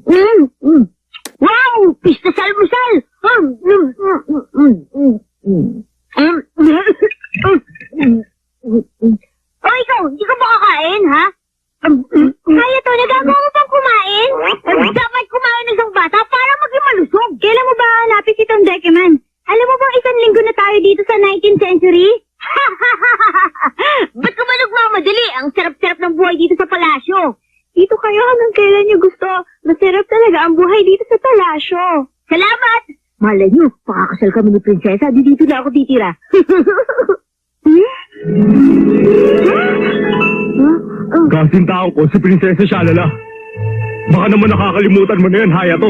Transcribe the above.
Wow! Pista sa almusal! O ikaw, hindi ka ba kakain, ha? Kaya to, nagagawa mo bang kumain? Dapat kumain ng isang bata para maging malusog. Kailan mo ba hanapin si Tom Deckerman? Alam mo bang 1 linggo na tayo dito sa 19th century? Ba't ka ba nagmamadali? Ang sarap-sarap ng buhay dito sa palasyo. Dito kayo hanggang kailan niyo gusto. Masarap talaga ang buhay dito sa palasyo. Salamat! Malay niyo, pakakasal kami ni Prinsesa. Dito na ako titira. Kasing tao ko, si Prinsesa Shalala. Baka naman nakakalimutan mo na yan, Hayato.